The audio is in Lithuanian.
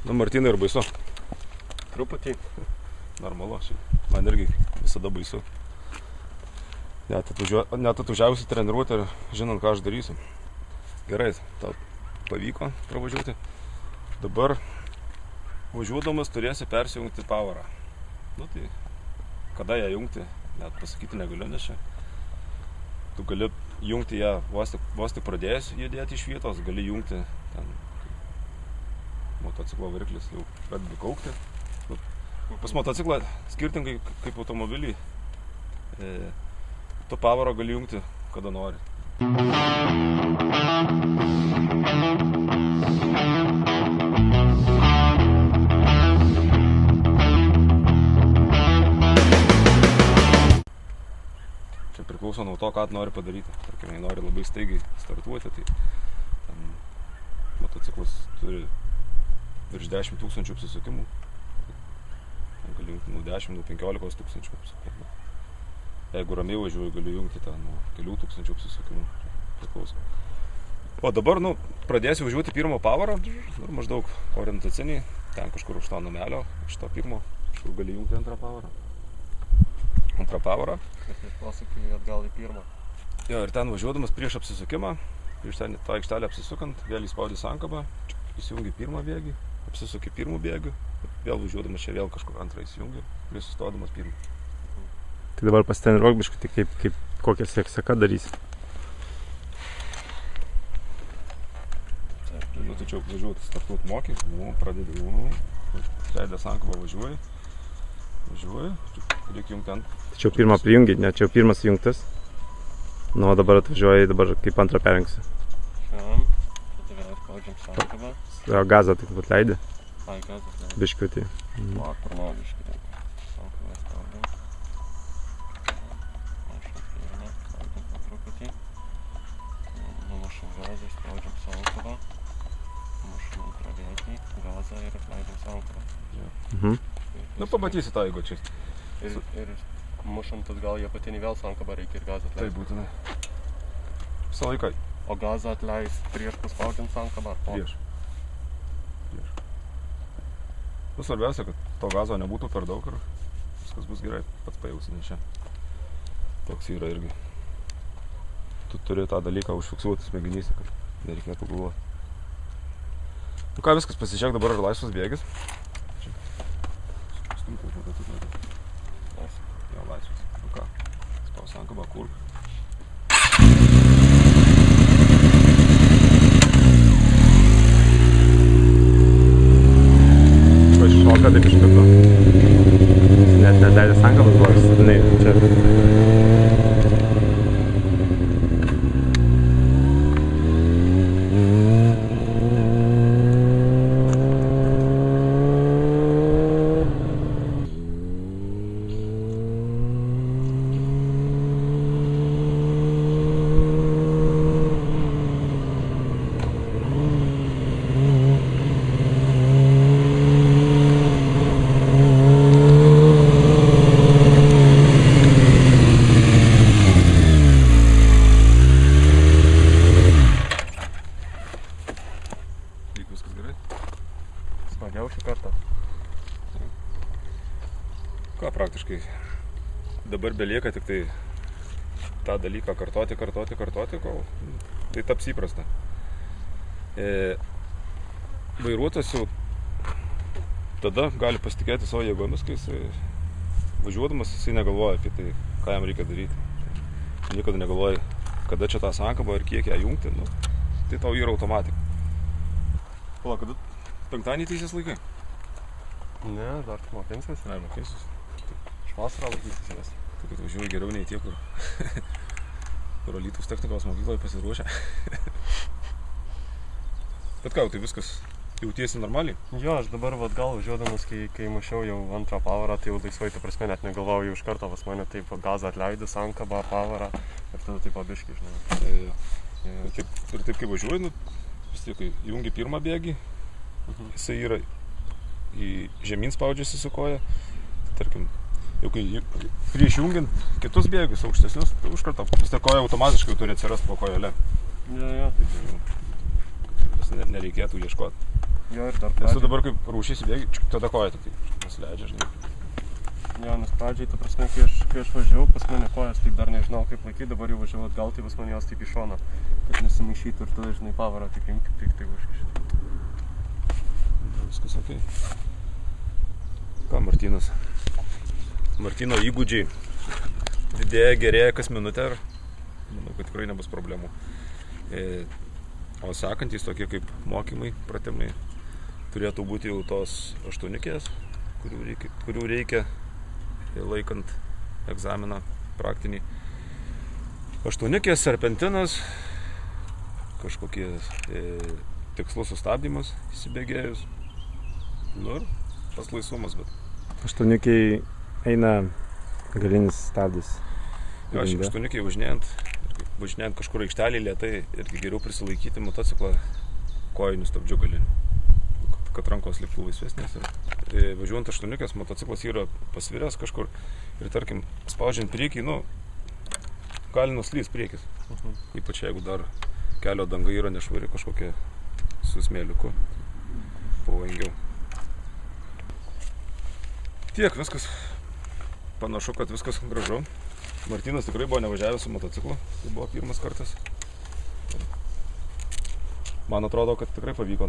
Nu, Martynai, ir baisu. Truputį. Normalu, man irgi visada baisu. Net atvažiavusi treniruoti ir žinant, ką aš darysiu. Gerai, tau pavyko pravažiuoti. Dabar važiuodamas turėsi persijungti powerą. Nu tai, kada ją jungti, net pasakyti negaliu, nes čia. Tu gali jungti ją vos tik pradėjęs judėti iš vietos, gali jungti ten motociklo variklis jau pradedi kaukti. Pas motociklą skirtingai kaip automobilį, tu powerą gali jungti kada nori. Čia priklauso nuo to, ką tu nori padaryti. Tarkim, jei nori labai staigiai startuoti, tai ten motociklas turi virš 10 000 apsisukimų. Ten gali jungti nuo 10, nuo 15 tūkstančių apsisukimų. Jeigu ramiai važiuoju, galiu jungti ten nuo kelių tūkstančių apsisukimų. Priklauso. O dabar, pradėsiu važiuoti pirmo powerą, maždaug orientaciniai, ten kažkur už to numelio, iš to pirmo, kažkur gali jungti antrą powerą. Antrą powerą. Ir prieš posūkį atgal į pirmą. Jo, ir ten važiuodamas prieš apsisukimą, prieš ten tą aikštelę apsisukant, vėl įspaudi sankabą, įsijungi pirmą bėgį, apsisuki pirmų bėgių, vėl važiuodamas čia vėl kažkur antrą įsijungi, prieš sustodamas pirmą. Tai dabar pasitreniruok biškutį, kaip kokią seka darysi. Nu, tai čia važiuoti, startuot moki, pradedi, leidęs sankabą važiuoji, reikia jungti ant. Tačiau pirmą prijungi, ne, čia jau pirmas jungtas. Nu, dabar atvažiuoji, dabar kaip antrą perjungsi. Šiam, tada vėl spaudžiam sankabą. Gazą tik atleidi. Ai, gazą atleidi. Biškutį. Pirmą biškutį. Sankabą spaudžiam. Mušam pirmą, spaudžiam po truputį. Numušam gazą, spaudžiam sankabą. Mušam antrą bėgį, gazą ir atleidžiam sankabą. Nu, pamatysi tą, jeigu čia. Ir mušant atgal į apatinį vėl sankabą reikia ir gazą atleisti. Taip, būtinai. Visą laiką. O gazą atleist prieš paspaudžiant sankabą ar po? Prieš. Nu, svarbiausia, kad to gazo nebūtų per daug ir viskas bus gerai, pats pajausi, nes čia toks yra irgi. Tu turi tą dalyką užfiksuoti smegenyse, kad nereikėtų galvoti. Nu ką, viskas, pasižiūrėk, dabar yra laisvas bėgis. Stumti, kad tu nori. Jo, laisvas. Nu ką, spaus sankabą, kur. Šoka taip iš karto. Net neatleidė sankabas, buvo išsidinai čia. Smagiau šį kartą. Ką, praktiškai dabar belieka tik tai tą dalyką kartoti, kol tai taps įprasta. Vairuotojas jau tada gali pasitikėti savo jėgomis, kai jisai važiuodamas, jisai negalvoja apie tai, ką jam reikia daryti. Niekada negalvoja, kada čia tą sankabą ir kiek ją jungti, tai tau yra automatika. Pala, kada penktadienį teisės laikai? Ne, dar mokinsies. Ne, mokinsies. Aš vasarą laikysiu jas. Tai kad važiuoju geriau nei tie, kur Alytaus technikos mokykloje pasiruošę. Bet ką, tai viskas jautiesi normaliai? Jo, aš dabar atgal važiuodamas, kai mušiau jau antrą powerą, tai jau laisvai, ta prasme, net negalvojau jau iš karto pas mane taip gazą atleidus, sankabą, powerą ir tada taip pabiškai, žinai. Ir taip kaip važiuoju, vis tiek, kai jungi pirmą bėgį, jisai yra į žemyn spaudžiasi su koja, tai tarkim, jau kai prieš jungiant kitus bėgius aukštesnius, tai už kartą vis tiek koja automatiškai turi atsirast po kojele. Jo. Tai nereikėtų ieškoti. Jo, ir dar Nes tu pradžiai. dabar kaip rūšys įbėgi, tada koja tai nusileidžia, žinai. Jo, nes pradžiai, ta prasme, kai aš važiavau, pas mane kojas taip dar nežinau kaip laikyti, dabar jau važiavau atgal, tai pas mane jos taip į šoną, kad nesimaišytų ir tada, žinai, pavarą tik imti, tai užkišti. Viskas okei. Ką, Martynas? Martyno įgūdžiai didėja, gerėja kas minutę ir manau, kad tikrai nebus problemų. O sekantys tokie kaip mokymai, pratimai, turėtų būti jau tos aštuonikės, kurių reikia laikant egzaminą praktinį. Aštuonikės, serpentinas, kažkokie tikslus sustabdymas įsibėgėjus. Nu ir pas laisvumas, bet. Aštuonikiai eina galinis stabdis. Jo, šiaip aštuonikiai važinėjant kažkur aikštelį lėtai irgi geriau prisilaikyti motociklą kojinių stabdžių galinių, kad rankos liktų laisvesnės. Ir važiuojant aštuonikės, motociklas yra pasviręs kažkur ir tarkim spaudžiant priekį, gali nuslys priekis. Ypač jeigu dar kelio danga yra nešvari kažkokia su smėliuku, pavojingiau. Tiek, viskas. Panašu, kad viskas gražu. Martynas tikrai buvo nevažiavęs su motociklu, tai buvo pirmas kartas. Man atrodo, kad tikrai pavyko.